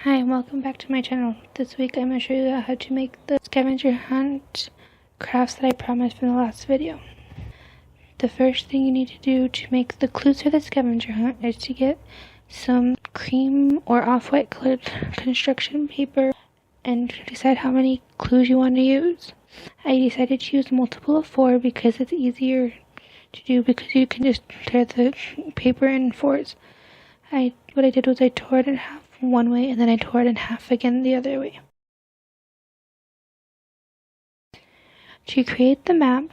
Hi and welcome back to my channel. This week I'm going to show you how to make the scavenger hunt crafts that I promised from the last video. The first thing you need to do to make the clues for the scavenger hunt is to get some cream or off-white colored construction paper and decide how many clues you want to use. I decided to use a multiple of 4 because it's easier to do because you can just tear the paper in 4s. What I did was I tore it in half one way and then I tore it in half again the other way. To create the map,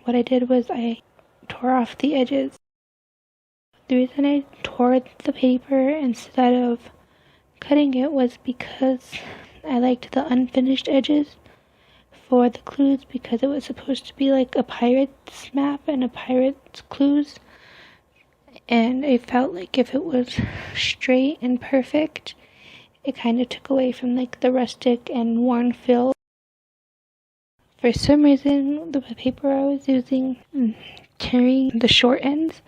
what I did was I tore off the edges. The reason I tore the paper instead of cutting it was because I liked the unfinished edges for the clues because it was supposed to be like a pirate's map and a pirate's clues. And I felt like if it was straight and perfect, it kind of took away from like the rustic and worn feel. For some reason, the paper I was using, tearing the short ends,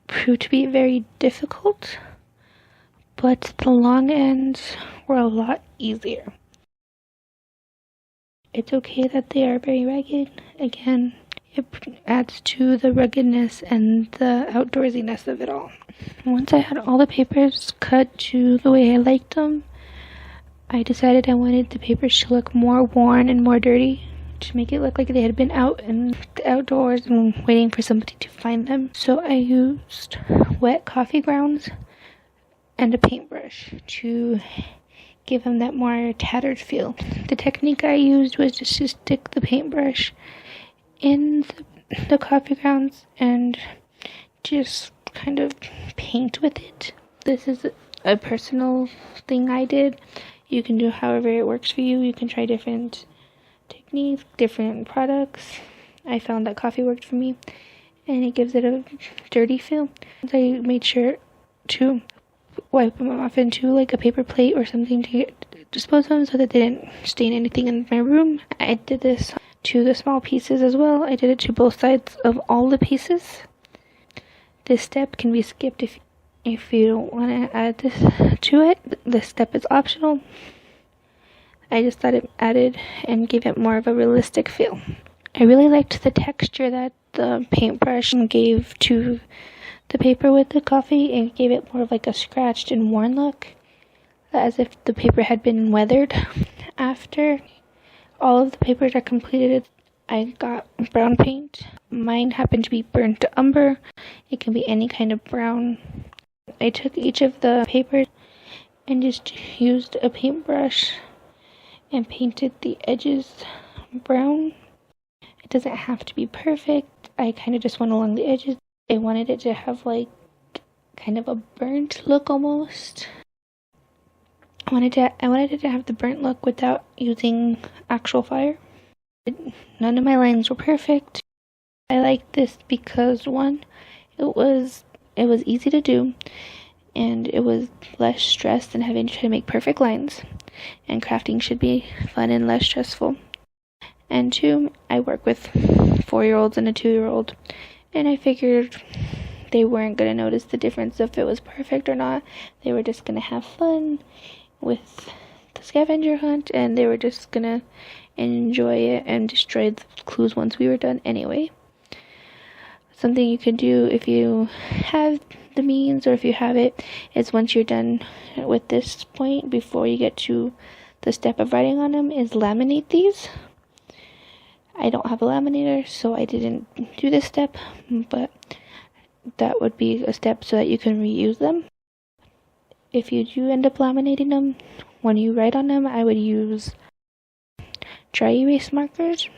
proved to be very difficult, but the long ends were a lot easier. It's okay that they are very ragged. Again, it adds to the ruggedness and the outdoorsiness of it all. Once I had all the papers cut to the way I liked them, I decided I wanted the papers to look more worn and more dirty, to make it look like they had been out in the outdoors and waiting for somebody to find them. So I used wet coffee grounds and a paintbrush to give them that more tattered feel. The technique I used was just to stick the paintbrush in the coffee grounds and just kind of paint with it. This is a personal thing I did. You can do however it works for you. You can try different techniques, different products. I found that coffee worked for me and it gives it a dirty feel. I made sure to wipe them off into like a paper plate or something to dispose of them so that they didn't stain anything in my room. I did this to the small pieces as well. I did it to both sides of all the pieces. This step can be skipped if you don't want to add this to it. This step is optional. I just thought it added and gave it more of a realistic feel. I really liked the texture that the paintbrush gave to the paper with the coffee. It gave it more of like a scratched and worn look, as if the paper had been weathered. After all of the papers are completed, I got brown paint. Mine happened to be burnt umber. It can be any kind of brown. I took each of the papers and just used a paintbrush and painted the edges brown. It doesn't have to be perfect. I kind of just went along the edges. I wanted it to have like kind of a burnt look almost. I wanted it to have the burnt look without using actual fire. None of my lines were perfect. I liked this because one, it was easy to do, and it was less stress than having to try to make perfect lines. And crafting should be fun and less stressful. And two, I work with 4-year-olds and a 2-year-old, and I figured they weren't going to notice the difference if it was perfect or not. They were just going to have fun with the scavenger hunt, and they were just gonna enjoy it and destroy the clues once we were done anyway. Something you can do if you have the means, or if you have it, is once you're done with this point, before you get to the step of writing on them, is laminate these. I don't have a laminator, so I didn't do this step, but that would be a step so that you can reuse them. If you do end up laminating them, when you write on them, I would use dry erase markers.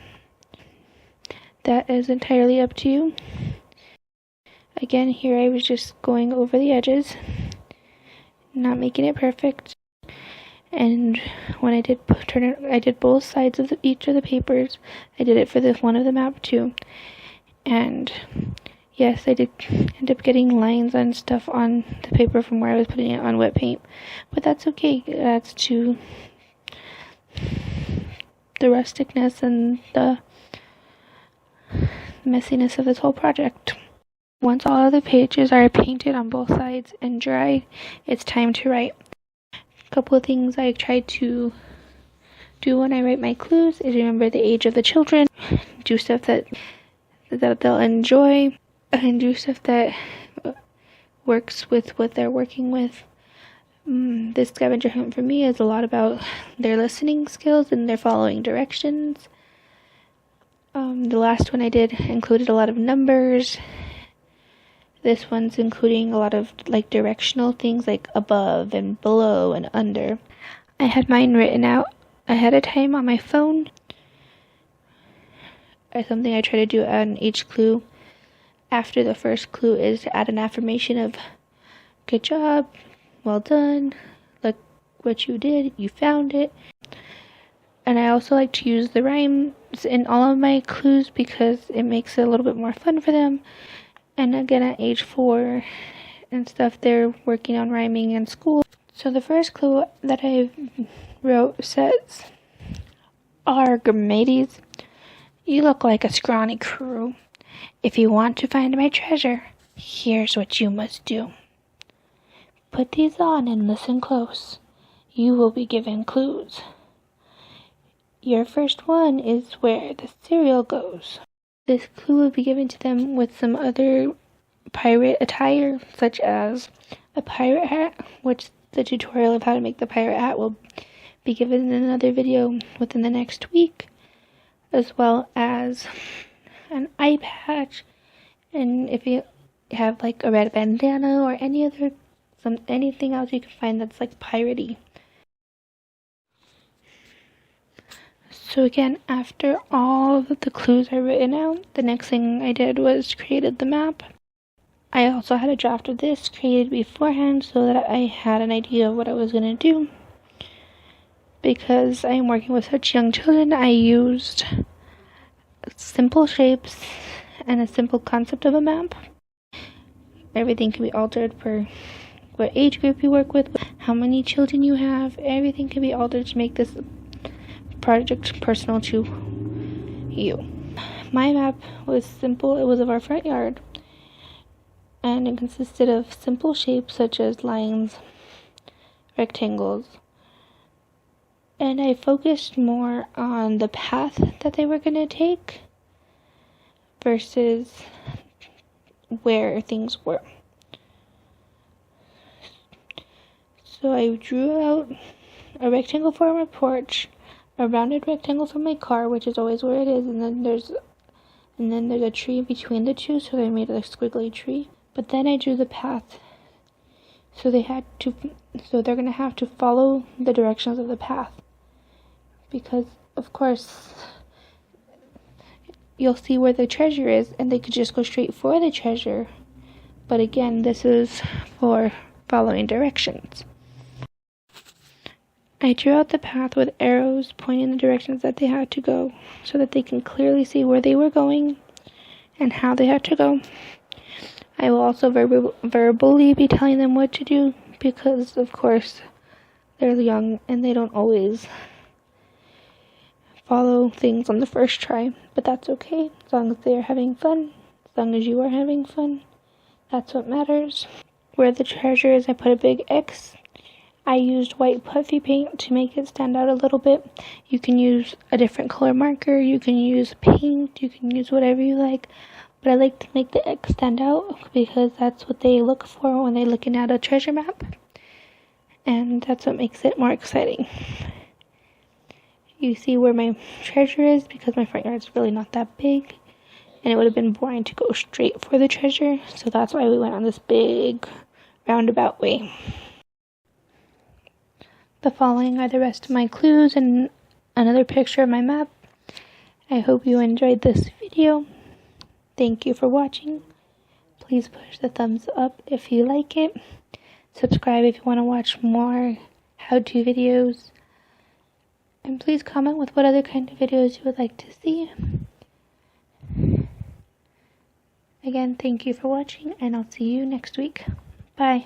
That is entirely up to you. Again, here I was just going over the edges, not making it perfect. And when I did turn it, I did both sides of each of the papers. I did it for the one of the map too. And yes, I did end up getting lines and stuff on the paper from where I was putting it on wet paint, but that's okay. It adds to the rusticness and the messiness of this whole project. Once all of the pages are painted on both sides and dry, it's time to write. couple of things I try to do when I write my clues is remember the age of the children, do stuff that they'll enjoy, and do stuff that works with what they're working with. This scavenger hunt for me is a lot about their listening skills and their following directions. The last one I did included a lot of numbers. This one's including a lot of like directional things like above and below and under. I had mine written out ahead of time on my phone. Something I try to do on each clue after the first clue is to add an affirmation of good job, well done, look what you did, you found it. And I also like to use the rhymes in all of my clues because it makes it a little bit more fun for them. And again, at age 4 and stuff, they're working on rhyming in school. So the first clue that I wrote says, "Arg, mateys, you look like a scrawny crew. If you want to find my treasure, here's what you must do. Put these on and listen close. You will be given clues. Your first one is where the cereal goes." This clue will be given to them with some other pirate attire, such as a pirate hat, which the tutorial of how to make the pirate hat will be given in another video within the next week, as well as an eye patch, and if you have like a red bandana or anything else you can find that's like piratey. So again, after all of the clues are written out, the next thing I did was created the map. I also had a draft of this created beforehand so that I had an idea of what I was going to do. Because I am working with such young children, I used simple shapes and a simple concept of a map. Everything can be altered for what age group you work with, how many children you have. Everything can be altered to make this project personal to you. My map was simple. It was of our front yard, and it consisted of simple shapes such as lines, rectangles, and I focused more on the path that they were going to take versus where things were. So I drew out a rectangle for my porch, a rounded rectangle for my car, which is always where it is, and then there's a tree between the two, so I made a squiggly tree. But then I drew the path, so they're gonna have to follow the directions of the path, because of course you'll see where the treasure is, and they could just go straight for the treasure. But again, this is for following directions. I drew out the path with arrows pointing the directions that they had to go so that they can clearly see where they were going and how they had to go. I will also verbally be telling them what to do because, of course, they're young and they don't always follow things on the first try. But that's okay, as long as they are having fun, as long as you are having fun. That's what matters. Where the treasure is, I put a big X. I used white puffy paint to make it stand out a little bit. You can use a different color marker, you can use paint, you can use whatever you like. But I like to make the X stand out because that's what they look for when they're looking at a treasure map. And that's what makes it more exciting. You see where my treasure is because my front yard is really not that big. And it would have been boring to go straight for the treasure. So that's why we went on this big roundabout way. The following are the rest of my clues and another picture of my map. I hope you enjoyed this video. Thank you for watching. Please push the thumbs up if you like it. Subscribe if you want to watch more how-to videos. And please comment with what other kind of videos you would like to see. Again, thank you for watching, and I'll see you next week. Bye.